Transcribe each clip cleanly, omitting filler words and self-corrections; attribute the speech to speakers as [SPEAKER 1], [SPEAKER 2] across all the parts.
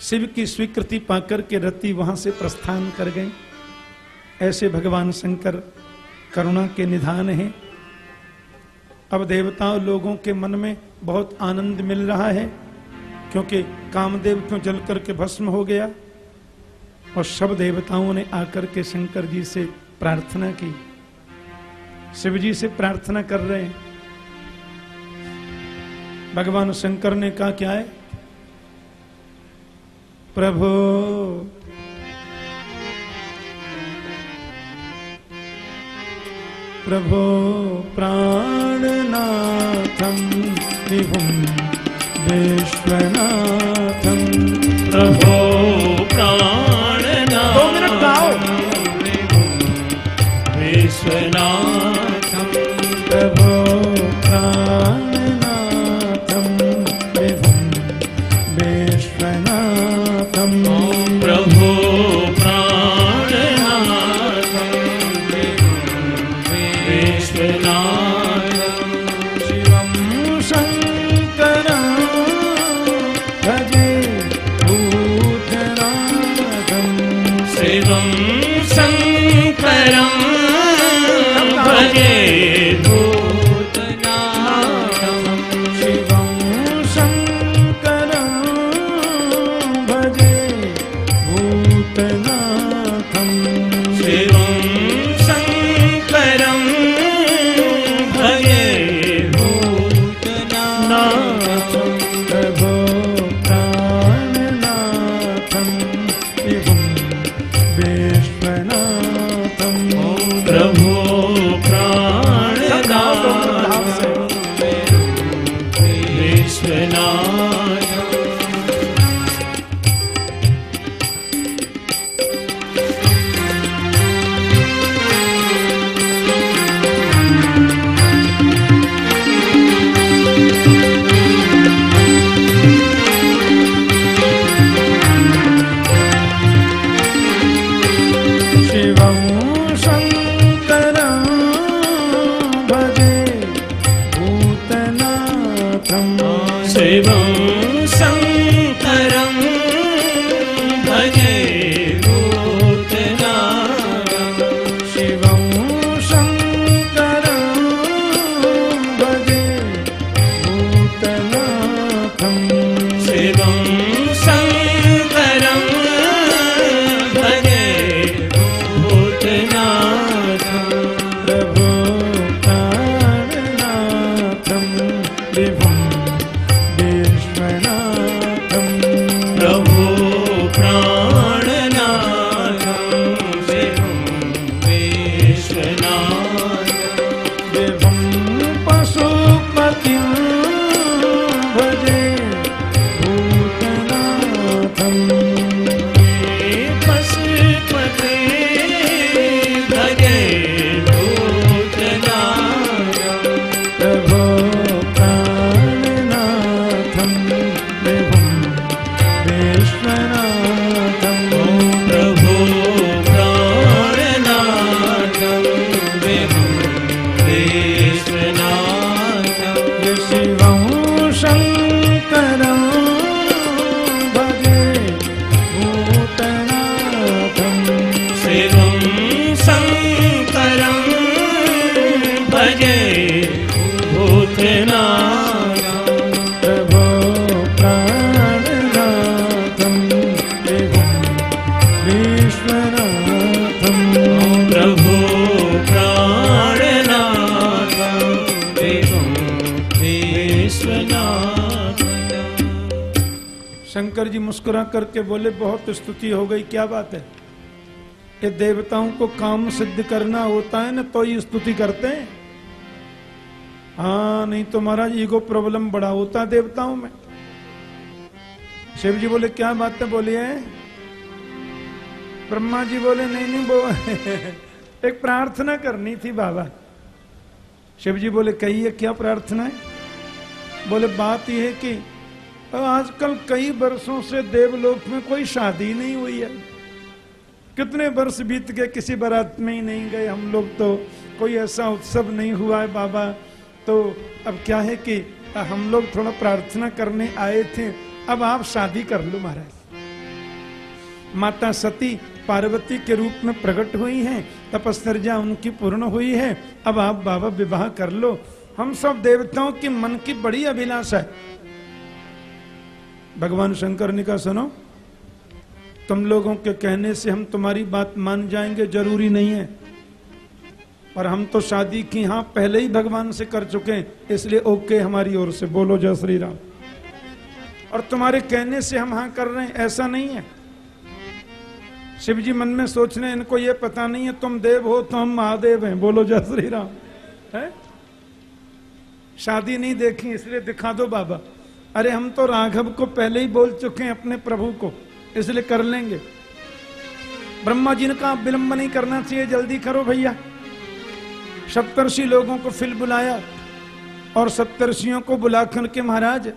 [SPEAKER 1] शिव की स्वीकृति पाकर के रति वहां से प्रस्थान कर गए। ऐसे भगवान शंकर करुणा के निधान हैं। अब देवताओं लोगों के मन में बहुत आनंद मिल रहा है, क्योंकि कामदेव क्यों जल करके भस्म हो गया। और सब देवताओं ने आकर के शंकर जी से प्रार्थना की, शिव जी से प्रार्थना कर रहे हैं। भगवान शंकर ने कहा क्या है, प्रभु प्रभो प्राणनाथं विभुं विश्वनाथं,
[SPEAKER 2] प्रभो प्राणनाथं
[SPEAKER 1] 2 मिनट गाओ,
[SPEAKER 2] विश्वनाथं,
[SPEAKER 1] प्रभो प्राणनाथं विभुं विश्वनाथं,
[SPEAKER 2] प्रभो प्राणनाथं विश्वनाथं,
[SPEAKER 1] शिवं शङ्करं भजे भूतनाथं,
[SPEAKER 2] शिवं शङ्करं भजे भूतनाथं,
[SPEAKER 1] शिवं शङ्करं भजे भूतनाथं,
[SPEAKER 2] शिवं शङ्करं भजे भूतनाथं,
[SPEAKER 1] प्रभो प्राणनाथं विभुं विश्वनाथं,
[SPEAKER 2] प्रभो प्राणनाथं विश्वनाथं,
[SPEAKER 1] शिवं शङ्करं भजे भूतनाथं,
[SPEAKER 2] शिवं शङ्करं भजे भूतनाथं,
[SPEAKER 1] शिवं शङ्करं भजे भूतनाथं,
[SPEAKER 2] शिवं शङ्करं भजे भूतनाथं,
[SPEAKER 1] प्रभो प्राणनाथं विभुं विश्वनाथं,
[SPEAKER 2] प्रभो प्राणनाथं विभुं विश्वनाथं,
[SPEAKER 1] विभुं पशुपतिं भजे भूतनाथं,
[SPEAKER 2] पशुपते भजे भूतनाथं,
[SPEAKER 1] प्रभो प्राणनाथं विभुं विश्वनाथं,
[SPEAKER 2] प्रभो प्राणनाथं विभुं विश्वनाथं,
[SPEAKER 1] शिवं शङ्करं भजे भूतनाथं,
[SPEAKER 2] शिवं शङ्करं भजे भूतनाथं,
[SPEAKER 1] प्रभो प्राणनाथं विभुं विश्वनाथं,
[SPEAKER 2] प्रभो प्राणनाथं विभुं विश्वनाथं।
[SPEAKER 1] शंकर जी मुस्कुरा करके बोले बहुत स्तुति हो गई, क्या बात है, ये देवताओं को काम सिद्ध करना होता है ना तो ये स्तुति करते हैं। हाँ नहीं तो महाराज ईगो प्रॉब्लम बड़ा होता है देवताओं में। शिव जी बोले क्या बात है, बोलिए। ब्रह्मा जी बोले नहीं वो एक प्रार्थना करनी थी बाबा। शिव जी बोले कहिए क्या प्रार्थना है। बोले बात यह है कि आजकल कई वर्षों से देवलोक में कोई शादी नहीं हुई है, कितने वर्ष बीत गए किसी बारात में ही नहीं गए हम लोग, तो कोई ऐसा उत्सव नहीं हुआ है बाबा। तो अब क्या है कि हम लोग थोड़ा प्रार्थना करने आए थे, अब आप शादी कर लो महाराज। माता सती पार्वती के रूप में प्रकट हुई हैं, तपश्चर्या उनकी पूर्ण हुई है। अब आप बाबा विवाह कर लो। हम सब देवताओं की मन की बड़ी अभिलाषा है। भगवान शंकर ने कहा, सुनो, तुम लोगों के कहने से हम तुम्हारी बात मान जाएंगे जरूरी नहीं है, पर हम तो शादी की हाँ पहले ही भगवान से कर चुके हैं, इसलिए ओके हमारी ओर से, बोलो जय श्री राम। और तुम्हारे कहने से हम हाँ कर रहे हैं, ऐसा नहीं है। शिव जी मन में सोच रहे, इनको ये पता नहीं है तुम देव हो तो हम महादेव हैं, बोलो जय श्री राम। है शादी नहीं देखी इसलिए दिखा दो बाबा। अरे हम तो राघव को पहले ही बोल चुके हैं अपने प्रभु को, इसलिए कर लेंगे। ब्रह्मा जी ने कहा विलंब नहीं करना चाहिए, जल्दी करो भैया। सप्तर्षि लोगों को फिर बुलाया और सप्तर्षियों को बुलाकर के महाराज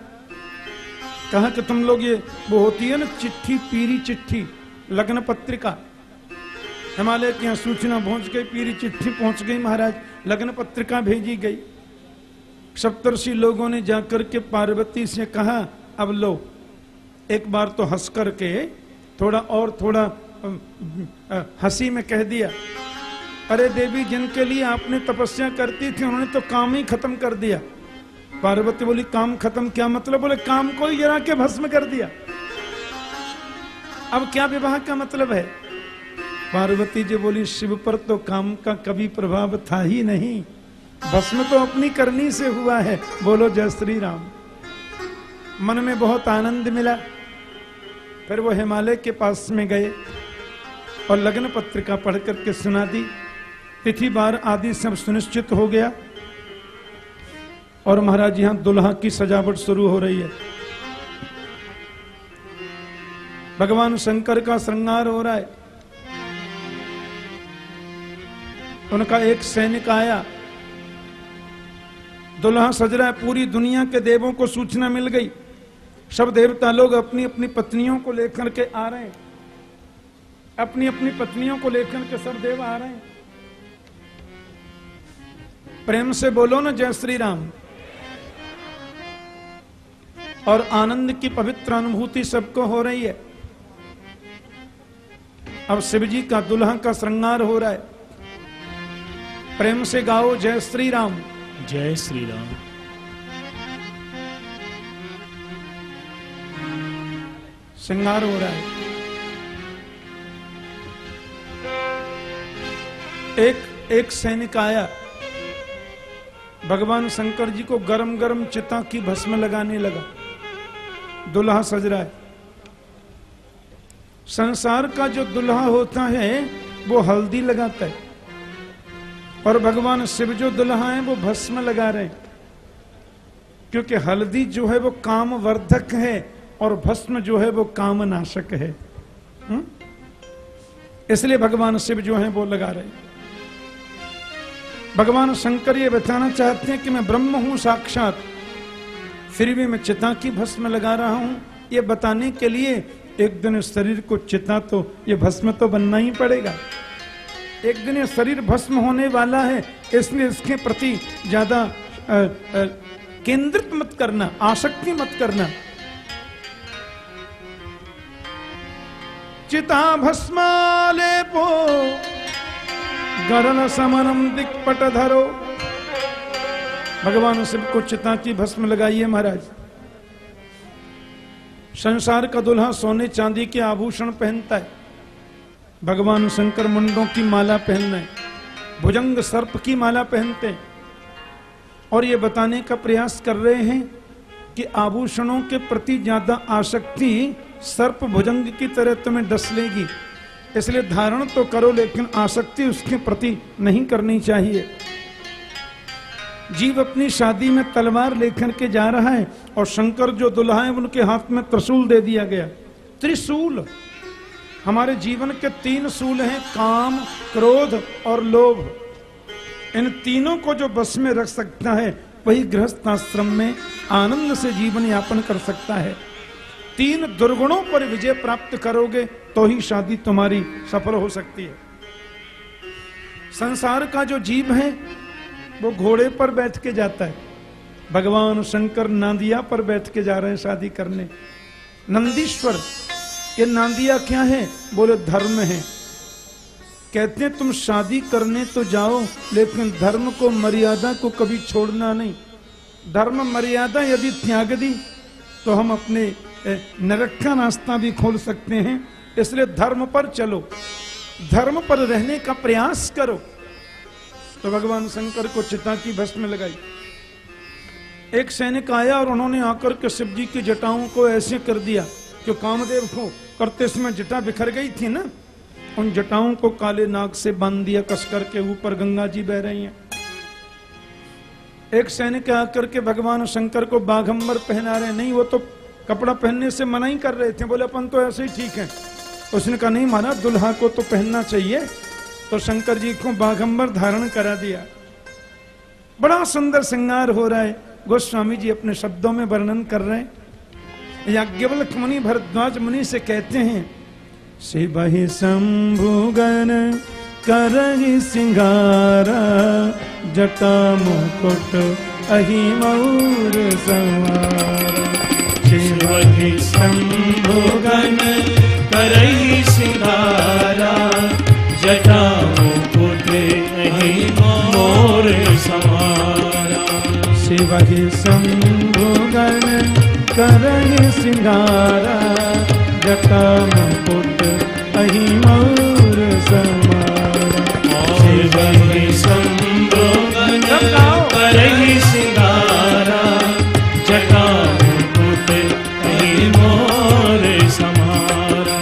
[SPEAKER 1] कहा कि तुम लोग ये वो होती है ना चिट्ठी, पीरी चिट्ठी, लग्न पत्रिका, हिमालय की यहाँ सूचना पहुंच गई, पीरी चिट्ठी पहुंच गई महाराज, लग्न पत्रिका भेजी गई। सप्तर्षि लोगों ने जाकर के पार्वती से कहा अब लो, एक बार तो हंस करके थोड़ा हंसी में कह दिया, अरे देवी जिनके लिए आपने तपस्या करती थी उन्होंने तो काम ही खत्म कर दिया। पार्वती बोली काम खत्म क्या मतलब? बोले काम को ही गिरा के भस्म कर दिया। अब क्या विवाह का मतलब है? पार्वती जी बोली शिव पर तो काम का कभी प्रभाव था ही नहीं, भस्म तो अपनी करनी से हुआ है, बोलो जय श्री राम। मन में बहुत आनंद मिला। फिर वो हिमालय के पास में गए और लग्न पत्रिका पढ़ करके सुना दी। तिथि बार आदि सब सुनिश्चित हो गया और महाराज यहां दुल्हा की सजावट शुरू हो रही है। भगवान शंकर का श्रृंगार हो रहा है। उनका एक सैनिक आया, दुल्हा सज रहा है, पूरी दुनिया के देवों को सूचना मिल गई। सब देवता लोग अपनी अपनी पत्नियों को लेकर के आ रहे हैं, अपनी अपनी पत्नियों को लेकर के सब देव आ रहे हैं। प्रेम से बोलो ना जय श्री राम। और आनंद की पवित्र अनुभूति सबको हो रही है। अब शिव जी का दुल्हा का श्रृंगार हो रहा है। प्रेम से गाओ जय श्री राम।
[SPEAKER 2] जय श्री राम।
[SPEAKER 1] श्रृंगार हो रहा है। एक सैनिक आया, भगवान शंकर जी को गरम गरम चिता की भस्म लगाने लगा। दुल्हा सज रहा है। संसार का जो दुल्हा होता है वो हल्दी लगाता है और भगवान शिव जो दुल्हा है वो भस्म लगा रहे हैं, क्योंकि हल्दी जो है वो काम वर्धक है और भस्म जो है वो काम नाशक है। इसलिए भगवान शिव जो है वो लगा रहे हैं। भगवान शंकर ये बताना चाहते हैं कि मैं ब्रह्म हूं साक्षात, फिर भी मैं चिता की भस्म लगा रहा हूं। ये बताने के लिए एक दिन शरीर को चिता तो ये भस्म तो बनना ही पड़ेगा। एक दिन ये शरीर भस्म होने वाला है, इसलिए इसके प्रति ज्यादा केंद्रित मत करना, आसक्ति मत करना। चिता भस्मालेपो गरल समनम दिक्पट धरो। भगवान शिव को चिता की भस्म लगाइए महाराज। संसार का दुल्हा सोने चांदी के आभूषण पहनता है, भगवान शंकर मुंडों की माला पहन रहे, भुजंग सर्प की माला पहनते हैं और ये बताने का प्रयास कर रहे हैं कि आभूषणों के प्रति ज्यादा आसक्ति सर्प भुजंग की तरह तुम्हें डस लेगी, इसलिए धारण तो करो लेकिन आसक्ति उसके प्रति नहीं करनी चाहिए। जीव अपनी शादी में तलवार लेकर के जा रहा है और शंकर जो दुल्हा है उनके हाथ में त्रिशूल दे दिया गया। त्रिशूल हमारे जीवन के 3 शूल हैं, काम, क्रोध और लोभ। इन तीनों को जो बस में रख सकता है वही गृहस्थ आश्रम में आनंद से जीवन यापन कर सकता है। 3 दुर्गुणों पर विजय प्राप्त करोगे तो ही शादी तुम्हारी सफल हो सकती है। संसार का जो जीव है वो घोड़े पर बैठ के जाता है, भगवान शंकर नांदिया पर बैठ के जा रहे हैं शादी करने। नंदीश्वर ये नांदिया क्या है? बोले धर्म है। कहते हैं तुम शादी करने तो जाओ, लेकिन धर्म को, मर्यादा को कभी छोड़ना नहीं। धर्म मर्यादा यदि त्याग दी तो हम अपने नरक का रास्ता भी खोल सकते हैं। इसलिए धर्म पर चलो, धर्म पर रहने का प्रयास करो। तो भगवान शंकर को चिता की भस्म लगाई। एक सैनिक आया और उन्होंने आकर के शिव जी की जटाओं को ऐसे कर दिया कि कामदेव को करते समय जटा बिखर गई थी ना, उन जटाओं को काले नाग से बांध दिया कस करके। ऊपर गंगा जी बह रही हैं। एक सैनिक आकर के भगवान शंकर को बाघंबर पहना रहे। नहीं, वो तो कपड़ा पहनने से मना ही कर रहे थे। बोले अपन तो ऐसे ही ठीक है। उसने कहा नहीं महाराज, दुल्हा को तो पहनना चाहिए। तो शंकर जी को बाघंबर धारण करा दिया। बड़ा सुंदर श्रृंगार हो रहा है। गोस्वामी जी अपने शब्दों में वर्णन कर रहे हैं। याज्ञवल्क्य मुनि भरद्वाज मुनि से कहते हैं, शिवहि शंभुगन करहि सिंगारा, जटा मुकुट अहि मयूर संवारा।
[SPEAKER 2] शिवहि शंभुगन करहि सिंगारा, जटा मुकुट अहि मोर संवारा।
[SPEAKER 1] शिवहि शंभुगन करहि सिंगारा, जटा मुकुट अहि मयूर संवारा।
[SPEAKER 2] शिवहि शंभुगन करहि सिंगारा, जटा मुकुट अहि मोर संवारा।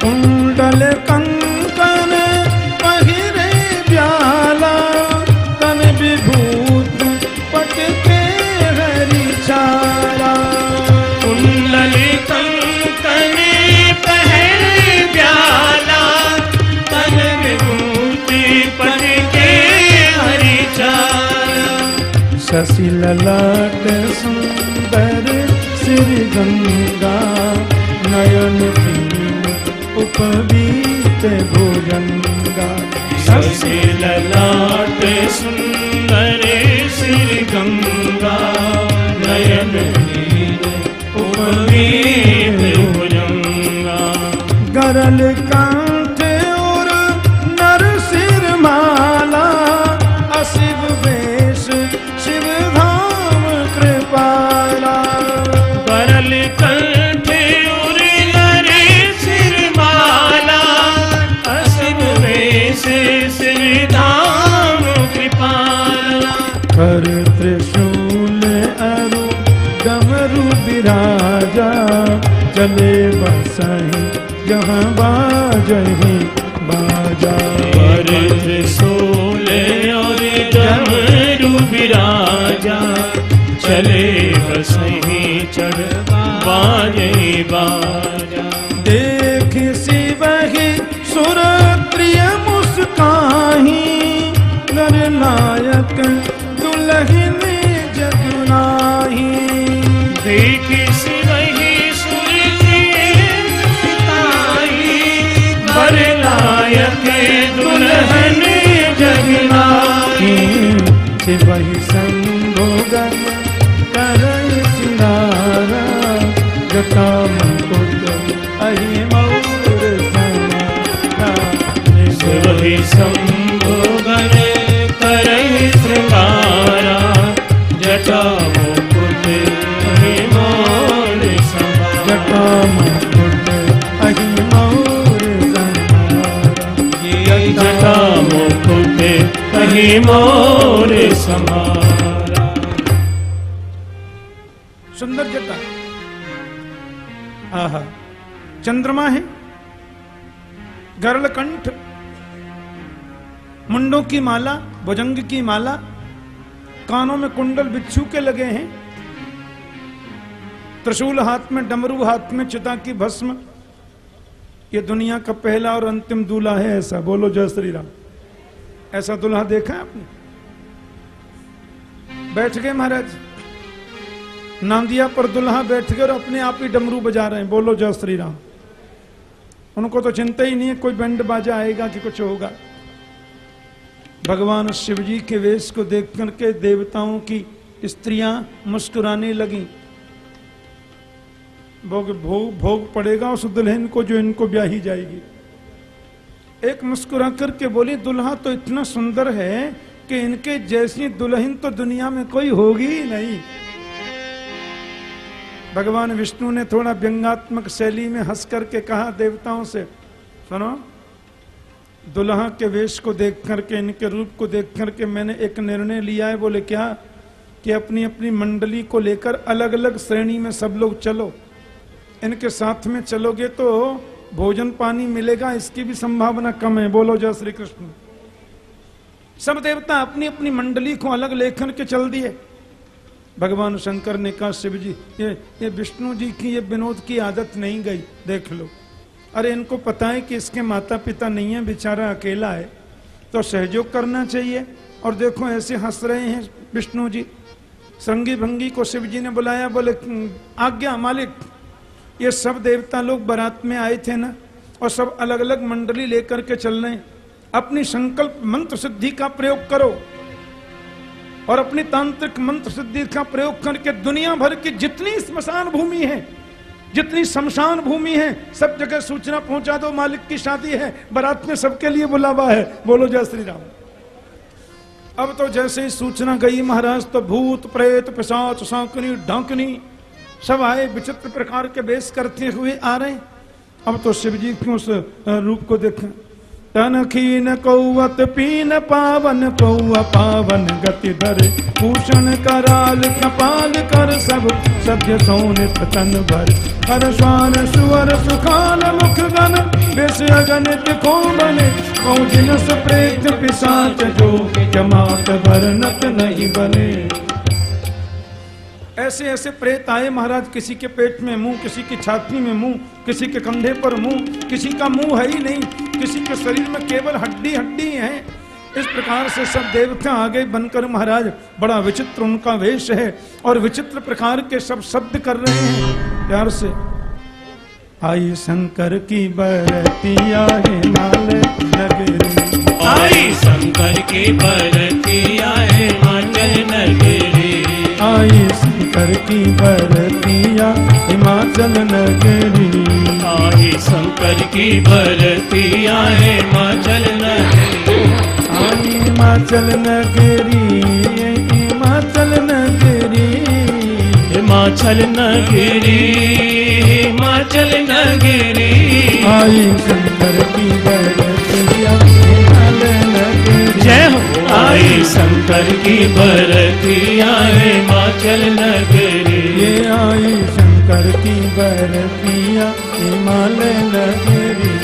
[SPEAKER 1] कुंडल कंकन पहिरे ब्याला, तन विभूत पटके हरि चारा।
[SPEAKER 2] कुंडल कंकन पहिरे ब्याला, तन विभूति पटके हरि चारा।
[SPEAKER 1] शशि ललाट सुंदर श्री गंगा, नयन तीन उपवीत भुजंगा।
[SPEAKER 2] शशि ललाट सुंदर श्री गंगा, नयन नील उपवीत भुजंगा।
[SPEAKER 1] गरल कंठ और नर सिर माला, अशिव वेश शिव धाम कृपाला।
[SPEAKER 2] गरल कंठ और नर सिर माला, अशिव वेश शिव धाम कृपाला।
[SPEAKER 1] कर त्रिशूल अरु डमरू विराजा, चले बसहि जहाँ बाजहि बाजा।
[SPEAKER 2] पर त्रिशूल और डमरू विराजा, चले बसहि चढ़ बाजे बाजा।
[SPEAKER 1] देख शिवहि सुर प्रिय मुस्काही, नर नायक दुल्हन जगुनाही।
[SPEAKER 2] देख शिवहि सुर प्रिय वर नायक दुल्हन जगुनाही।
[SPEAKER 1] शिवहि शंभुगन करहि सिंगारा, जटा मुकुट अहि मयूर संवारा।
[SPEAKER 2] शिवहि शंभुगन करहि श्रृंगारा, जटा मुकुट अहि मोर संवारा।
[SPEAKER 1] जटा मुकुट अहि मयूर संवारा।
[SPEAKER 2] जटा मुकुट अहि मोर संवारा।
[SPEAKER 1] सुंदर जटा, आहा, चंद्रमा है, गरल कंठ, मुंडों की माला, भुजंग की माला, कानों में कुंडल बिच्छू के लगे हैं, त्रिशूल हाथ में, डमरू हाथ में, चिता की भस्म। ये दुनिया का पहला और अंतिम दूल्हा है। ऐसा बोलो जय श्री राम। ऐसा दूल्हा देखा है आपने? बैठ गए महाराज, नांदिया पर दुल्हा बैठ गए और अपने आप ही डमरू बजा रहे हैं। बोलो जय श्री राम। उनको तो चिंता ही नहीं है कोई बैंड बाजा आएगा कि कुछ होगा। भगवान शिव जी के वेश को देख करके देवताओं की स्त्रियां मुस्कुराने लगी। भोग पड़ेगा उस दुल्हन को जो इनको ब्याही जाएगी। एक मुस्कुरा करके बोली, दुल्हा तो इतना सुंदर है कि इनके जैसी दुल्हन तो दुनिया में कोई होगी ही नहीं। भगवान विष्णु ने थोड़ा व्यंग्यात्मक शैली में हंस करके कहा देवताओं से, सुनो, दुल्हा के वेश को देख करके, इनके रूप को देख करके मैंने एक निर्णय लिया है। बोले क्या? कि अपनी अपनी मंडली को लेकर अलग अलग श्रेणी में सब लोग चलो, इनके साथ में चलोगे तो भोजन पानी मिलेगा, इसकी भी संभावना कम है। बोलो जय श्री कृष्ण। सब देवता अपनी अपनी मंडली को अलग लेकर के चल दिए। भगवान शंकर ने कहा, शिव जी, ये विष्णु जी की ये विनोद की आदत नहीं गई, देख लो। अरे इनको पता है कि इसके माता पिता नहीं है, बेचारा अकेला है, तो सहयोग करना चाहिए। और देखो ऐसे हंस रहे हैं विष्णु जी। श्रृंगी भंगी को शिव जी ने बुलाया, बोले आज्ञा मालिक, ये सब देवता लोग बारात में आए थे ना, और सब अलग अलग मंडली लेकर के चल रहे हैं। अपनी संकल्प मंत्र सिद्धि का प्रयोग करो और अपनी तांत्रिक मंत्र सिद्धि का प्रयोग करके दुनिया भर की जितनी स्मशान भूमि है, जितनी शमशान भूमि है, सब जगह सूचना पहुंचा दो, मालिक की शादी है, बारात में सबके लिए बुलावा है। बोलो जय श्री राम। अब तो जैसे ही सूचना गई महाराज, तो भूत प्रेत पिशाच सांकनी डांकनी सब आए, विचित्र प्रकार के वेश करते हुए आ रहे। अब तो शिव जी के उस रूप को देखें। तन खीन कौवत पीन पावन, कौआ पावन गति धर, भूषण कराल कपाल कर, सब सभ्य सोनित तन भर, हर स्वान सुवर सुखाल मुख गण, विष अगणित को बने, जिनस प्रेत पिशाच जो, जमात भरनत नहीं बने। ऐसे ऐसे प्रेत आए महाराज, किसी के पेट में मुंह, किसी की छाती में मुंह, किसी के कंधे पर मुंह, किसी का मुंह है ही नहीं, किसी के शरीर में केवल हड्डी हड्डी है। इस प्रकार से सब देवता आगे बनकर महाराज, बड़ा विचित्र उनका वेश है और विचित्र प्रकार के सब शब्द कर रहे हैं प्यार से। आई शंकर की बरतिया हिमाल नगरी,
[SPEAKER 2] आई शंकर की बरतिया हिमाचल नगरी,
[SPEAKER 1] आई शंकर की बरतिया हिमाचल नगरी,
[SPEAKER 2] आई शंकर की बरतिया हिमाचल नगरी,
[SPEAKER 1] आई हिमाचल नगरी, हिमाचल नगरी,
[SPEAKER 2] हिमाचल नगरी, हिमाचल नगरी,
[SPEAKER 1] आई शंकर की बरतिया हिमाचल नगरी।
[SPEAKER 2] जय हो। आई शंकर की बरतिया हिमाचल नगरी,
[SPEAKER 1] ये आई शंकर की बरतिया हिमालय नगरी,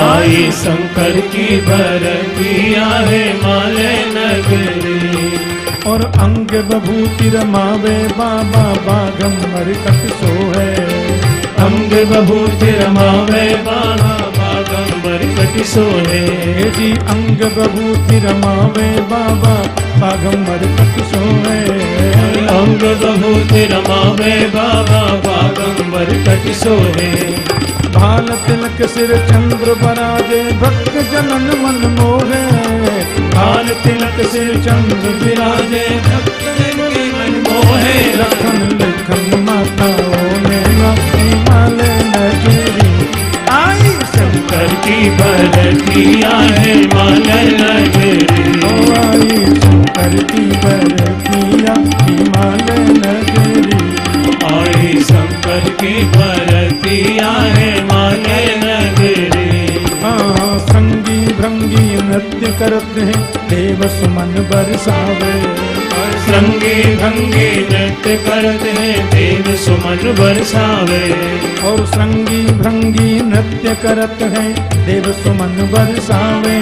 [SPEAKER 2] आई शंकर की बरतिया हिमालय नगरी।
[SPEAKER 1] और अंग बभूति रमावे बाबा बागंबर कट सोहे,
[SPEAKER 2] अंग बभूति रमावे बाबा बागंबर कट सोहे,
[SPEAKER 1] जी अंग बभूति रमावे बाबा बागंबर कट सोहे,
[SPEAKER 2] अंग बभूति रमावे बाबा बागंबर कट सोहे।
[SPEAKER 1] भाल तिलक सिर चंद्र बराजे, भक्त जनन मन मोहे,
[SPEAKER 2] भाल तिलक सिर चंद्र बिराजे, भक्त जनन मन मोहे।
[SPEAKER 1] लखन लखन माताओं ने हिमालय नगरी, आई
[SPEAKER 2] शंकर की बरतिया हिमालय नगरी,
[SPEAKER 1] ओ आई शंकर की बरतिया हिमालय नगरी,
[SPEAKER 2] आई शंकर की बरतिया हिमालय नगरी।
[SPEAKER 1] हाँ संगी भृंगी नृत्य करते हैं, देव सुमन बरसावे,
[SPEAKER 2] संगी भंगी नृत्य करते हैं, देव सुमन बरसावे,
[SPEAKER 1] और संगी भृंगी नृत्य करते हैं, देव सुमन बरसावे,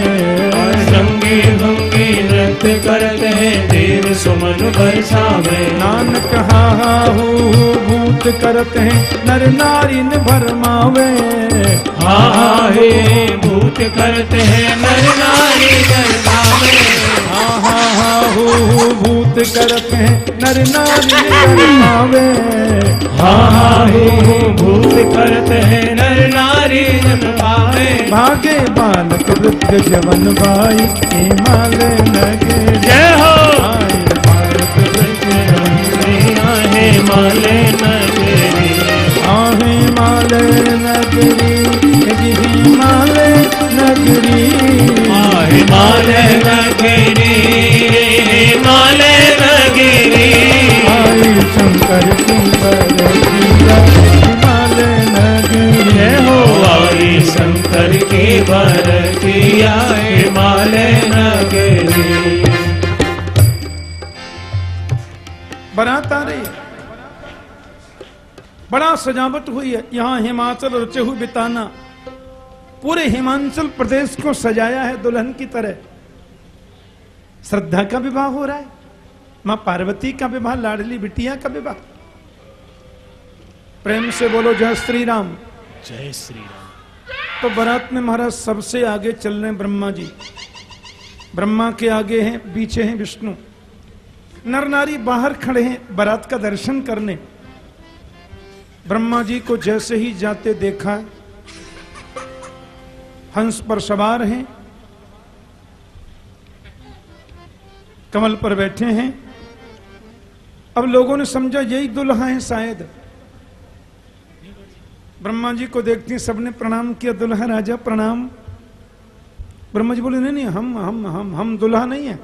[SPEAKER 2] संगी भंगी नृत्य करते हैं, देव सुमन बरसावे।
[SPEAKER 1] नानक हा हा हू हू भूत करते हैं, नर नारी न भरमावे,
[SPEAKER 2] हा हा हे भूत करते हैं, नर नारी भरमावे,
[SPEAKER 1] हा हा हा हू हू भूत करते हैं, नर नारी न भरमावे,
[SPEAKER 2] हा हा हे भूत करते हैं, नर नारी भरमावे।
[SPEAKER 1] भागे बालक वृद्ध जवन भाई, हिमालय नगरी,
[SPEAKER 2] जय हो।
[SPEAKER 1] आए भारत वृद्ध
[SPEAKER 2] हिमालय नगरी,
[SPEAKER 1] आहे बारात आ रही है, बड़ा सजावट हुई है। यहां हिमाचल और चहु बिताना, पूरे हिमाचल प्रदेश को सजाया है दुल्हन की तरह। श्रद्धा का विवाह हो रहा है, मां पार्वती का विवाह, लाडली बिटिया का विवाह। प्रेम से बोलो जय श्री राम।
[SPEAKER 2] जय श्री राम।
[SPEAKER 1] तो बारात में महाराज सबसे आगे चल रहे हैं ब्रह्मा जी। ब्रह्मा के आगे हैं, पीछे हैं विष्णु। नर नारी बाहर खड़े हैं बारात का दर्शन करने। ब्रह्मा जी को जैसे ही जाते देखा, हंस पर सवार हैं, कमल पर बैठे हैं। अब लोगों ने समझा यही दुल्हा है शायद। ब्रह्मा जी को देखते हैं, सबने प्रणाम किया, दुल्हा राजा प्रणाम। ब्रह्मा जी बोले नहीं नहीं, हम दुल्हा नहीं है,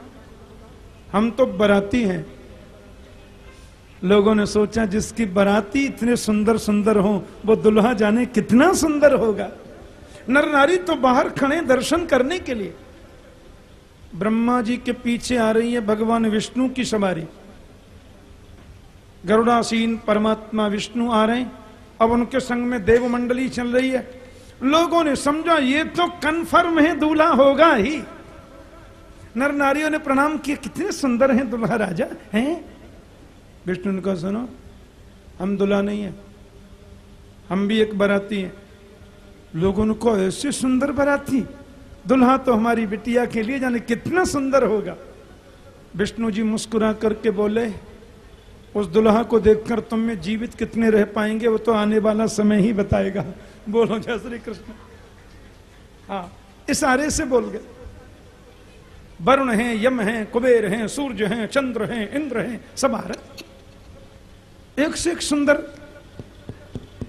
[SPEAKER 1] हम तो बाराती हैं। लोगों ने सोचा जिसकी बाराती इतने सुंदर सुंदर हो वो दुल्हा जाने कितना सुंदर होगा। नर नारी तो बाहर खड़े दर्शन करने के लिए। ब्रह्मा जी के पीछे आ रही है भगवान विष्णु की सवारी। गरुड़ासीन परमात्मा विष्णु आ रहे हैं। अब उनके संग में देव मंडली चल रही है। लोगों ने समझा ये तो कन्फर्म है दूल्हा होगा ही। नर नारियों ने प्रणाम किया, कितने सुंदर हैं दुल्हा राजा हैं। विष्णु ने कहा सुनो, हम दुल्हा नहीं है, हम भी एक बाराती हैं। लोगों ने कहा ऐसे सुंदर बाराती, दुल्हा तो हमारी बिटिया के लिए जाने कितना सुंदर होगा। विष्णु जी मुस्कुरा करके बोले, उस दुल्हा को देखकर तुम में जीवित कितने रह पाएंगे वो तो आने वाला समय ही बताएगा। बोलो जय श्री कृष्ण। हाँ, इशारे से बोल गए। वरुण हैं, यम हैं, कुबेर हैं, सूर्य हैं, चंद्र हैं, इंद्र हैं, सब आ रहे, एक से एक सुंदर।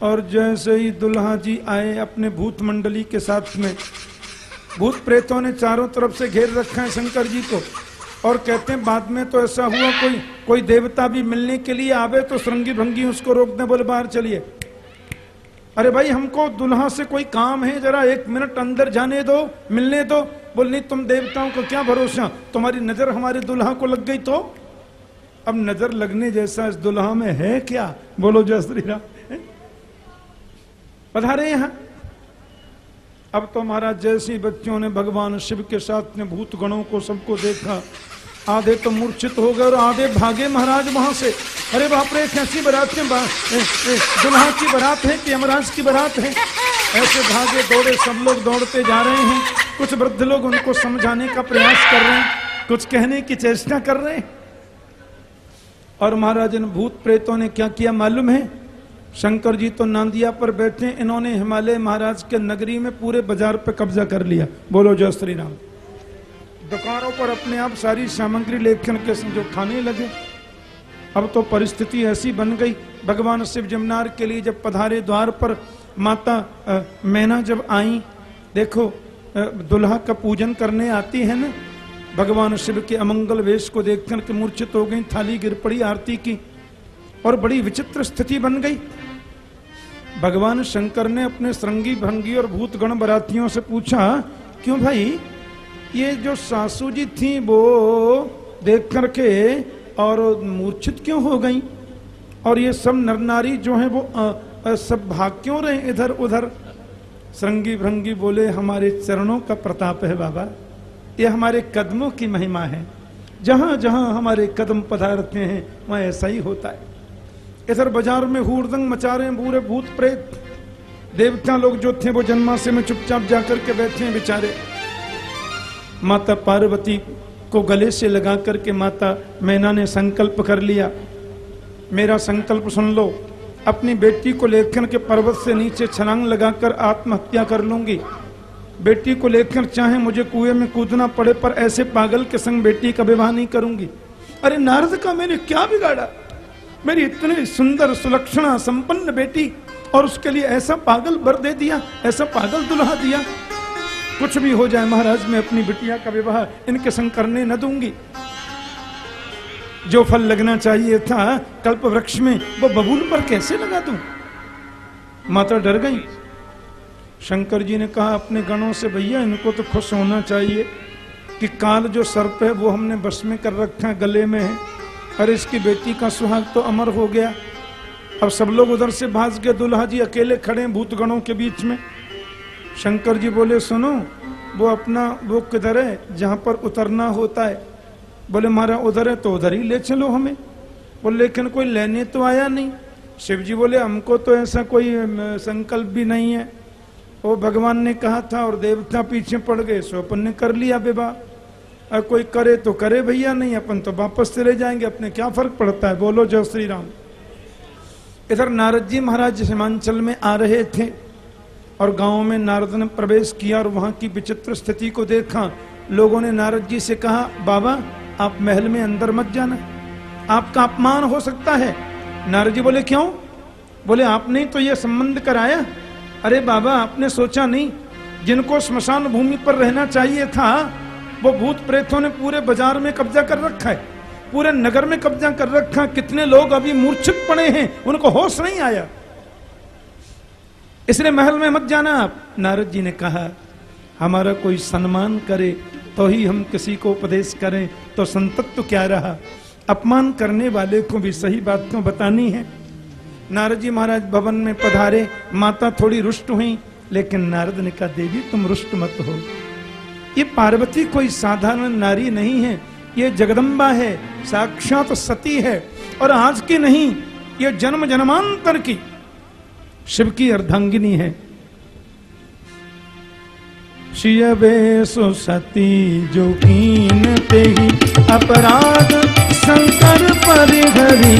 [SPEAKER 1] और जैसे ही दुल्हा जी आए अपने भूत मंडली के साथ में, भूत प्रेतों ने चारों तरफ से घेर रखा है शंकर जी को। और कहते हैं बाद में तो ऐसा हुआ कोई देवता भी मिलने के लिए आवे तो श्रृंगी भंगी उसको रोक दे, बोले बाहर चलिए। अरे भाई हमको दुल्हा से कोई काम है, जरा 1 मिनट अंदर जाने दो, मिलने दो। बोल नहीं, तुम देवताओं को क्या भरोसा, तुम्हारी नजर हमारे दुल्हा को लग गई तो। अब नजर लगने जैसा इस दुल्हा में है क्या? बोलो जय श्री राम। पधारे यहां। अब तो महाराज जैसे बच्चों ने भगवान शिव के साथ में भूत गणों को सबको देखा, आधे तो मूर्छित हो गए और आधे भागे महाराज वहां से। अरे बाप रे, कैसी बारात है, दुल्हा की बारात है कि यमराज की बारात है। ऐसे भागे दौड़े, सब लोग दौड़ते जा रहे हैं। कुछ वृद्ध लोग उनको समझाने का प्रयास कर रहे हैं, कुछ कहने की चेष्टा कर रहे हैं। और महाराज इन भूत प्रेतों ने क्या किया मालूम है? शंकर जी तो नांदिया पर बैठे, इन्होंने हिमालय महाराज के नगरी में पूरे बाजार पे कब्जा कर लिया। बोलो जय श्री राम। दुकानों पर अपने आप सारी सामग्री लेकर के जो खाने लगे। अब तो परिस्थिति ऐसी बन गई, भगवान शिव जमनार के लिए जब पधारे द्वार पर, माता मैना जब आई, देखो दुल्हा का पूजन करने आती है ना, भगवान शिव के अमंगल वेश को देखकर के मूर्छित हो गई, थाली गिर पड़ी आरती की, और बड़ी विचित्र स्थिति बन गई। भगवान शंकर ने अपने श्रृंगी भंगी और भूतगण बरातियों से पूछा, क्यों भाई ये जो सासू जी थी वो देख करके और मूर्छित क्यों हो गई, और ये सब नर नारी जो है वो सब भाग क्यों रहे इधर उधर? श्रृंगी भृंगी बोले, हमारे चरणों का प्रताप है बाबा, ये हमारे कदमों की महिमा है। जहां जहां हमारे कदम पधारते हैं वहां ऐसा ही होता है। इधर बाजार में हुड़दंग मचा रहे हैं पूरे भूत प्रेत। देवता लोग जो थे वो जन्माशय में चुपचाप जाकर के बैठे हैं बेचारे। माता पार्वती को गले से लगा करके माता मैना ने संकल्प कर लिया, मेरा संकल्प सुन लो, अपनी बेटी को लेकर के पर्वत से नीचे छलांग लगाकर आत्महत्या कर लूंगी। बेटी को लेकर चाहे मुझे कुएं में कूदना पड़े, पर ऐसे पागल के संग बेटी का विवाह नहीं करूंगी। अरे नारद का मैंने क्या बिगाड़ा? मेरी इतनी सुंदर सुलक्षणा संपन्न बेटी, और उसके लिए ऐसा पागल वर दे दिया, ऐसा पागल दुल्हा दिया। कुछ भी हो जाए महाराज, मैं अपनी बिटिया का विवाह इनके संग करने न दूंगी। जो फल लगना चाहिए था कल्प वृक्ष में, वो बबूल पर कैसे लगा दूं? माता डर गई। शंकर जी ने कहा अपने गणों से, भैया इनको तो खुश होना चाहिए कि काल जो सर्प है वो हमने बस में कर रखा है, गले में है। और इसकी बेटी का सुहाग तो अमर हो गया। अब सब लोग उधर से भाग के, दुल्हा जी अकेले खड़े हैं भूतगणों के बीच में। शंकर जी बोले सुनो, वो किधर है जहां पर उतरना होता है? बोले महाराज उधर है, तो उधर ही ले चलो हमें। बोले लेकिन कोई लेने तो आया नहीं। शिव जी बोले हमको तो ऐसा कोई संकल्प भी नहीं है, वो भगवान ने कहा था और देवता पीछे पड़ गए, सो अपन ने कर लिया विवाह। और कोई करे तो करे भैया, नहीं अपन तो वापस चले जाएंगे, अपने क्या फर्क पड़ता है। बोलो जय श्री राम। इधर नारद जी महाराज हिमांचल में आ रहे थे और गांव में नारद ने प्रवेश किया और वहां की विचित्र स्थिति को देखा। लोगों ने नारद जी से कहा बाबा आप महल में अंदर मत जाना, आपका अपमान हो सकता है। नारद जी बोले क्यों? बोले आपने तो ये संबंध कराया। अरे बाबा आपने सोचा नहीं, जिनको स्मशान भूमि पर रहना चाहिए था वो भूत प्रेतों ने पूरे बाजार में कब्जा कर रखा है, पूरे नगर में कब्जा कर रखा। कितने लोग अभी मूर्छित पड़े हैं, उनको होश नहीं आया, इसलिए महल में मत जाना आप। नारद जी ने कहा हमारा कोई सम्मान करे तो ही हम किसी को उपदेश करें, तो संतत्व क्या रहा। अपमान करने वाले को भी सही बात तो बतानी है। नारद जी महाराज भवन में पधारे, माता थोड़ी रुष्ट हुई, लेकिन नारद ने कहा देवी तुम रुष्ट मत हो, ये पार्वती कोई साधारण नारी नहीं है, ये जगदम्बा है, साक्षात सती है, और आज की नहीं, ये जन्म जन्मांतर की शिव की अर्धांगिनी है। शिवे सती जो कीन ते ही अपराध शंकर परिहरी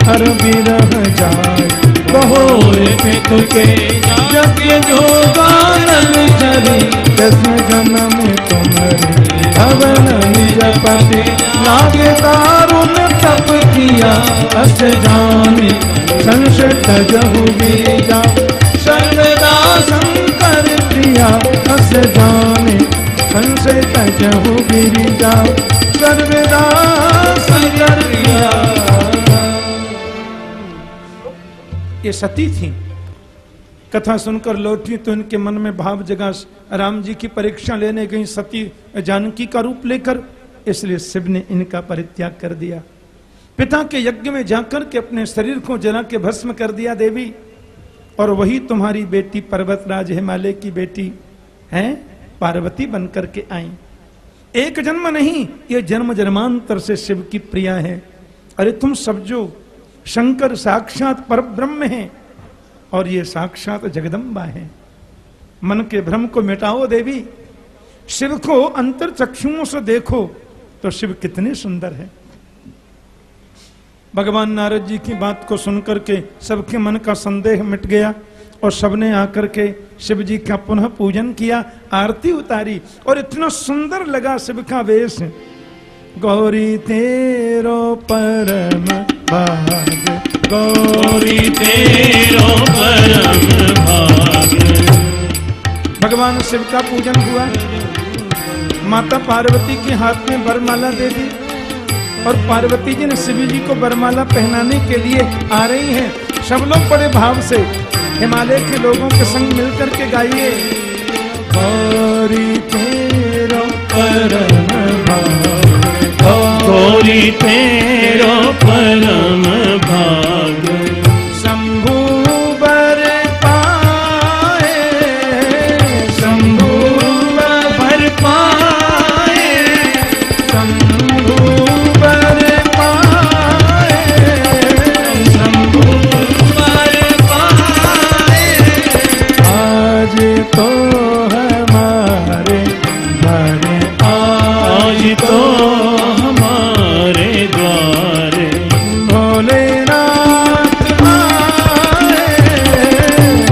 [SPEAKER 1] हर बिरह जाए बहोरे तुके यज्ञ जो गानल चरी कृष्ण जन्म तुम्हारे भवन निज पति लागे दारुण तप किया अस जाने संशय तजहु बीजा सर्वदा शंकर प्रिया अस जाने संशय तजहु बीजा सर्वदा शंकर प्रिया। ये सती थी, कथा सुनकर लौटी तो इनके मन में भाव जगा। राम जी की परीक्षा लेने गई सती जानकी का रूप लेकर, इसलिए शिव ने इनका परित्याग कर दिया। पिता के यज्ञ में जाकर के अपने शरीर को जला के भस्म कर दिया देवी, और वही तुम्हारी बेटी पर्वतराज हिमालय की बेटी है पार्वती बनकर के आई। एक जन्म नहीं, ये जन्म जन्मांतर से शिव की प्रिया है। अरे तुम सब जो शंकर साक्षात परब्रह्म है और ये साक्षात जगदम्बा है। मन के भ्रम को मिटाओ देवी, शिव को अंतर चक्षुओं से देखो तो शिव कितने सुंदर है। भगवान नारद जी की बात को सुनकर के सबके मन का संदेह मिट गया और सबने आकर के शिव जी का पुनः पूजन किया, आरती उतारी, और इतना सुंदर लगा शिव का वेश। गौरी तेरो परम भाग, गौरी तेरो परम भाग। भगवान शिव का पूजन हुआ, माता पार्वती के हाथ में वरमाला दे दी, और पार्वती जी ने शिव जी को वरमाला पहनाने के लिए आ रही हैं। सब लोग बड़े भाव से हिमालय के लोगों के संग मिलकर के गाइए, गौरी तेरो परम भाग, गौरी तेरो परम भाग। शंभु बर पाए, शंभु बर पाए, शंभु बर पाए, शंभु बर पाए। आज तो हमारे द्वारे, आज तो हमारे द्वारे भोलेनाथ आए,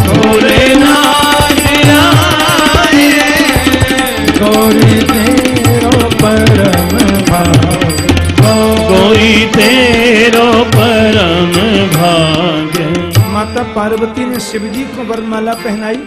[SPEAKER 1] भोलेनाथ आए। गौरी तेरो परम भाग, गौरी तेरो परम भाग। माता पार्वती ने शिव जी को वरमाला पहनाई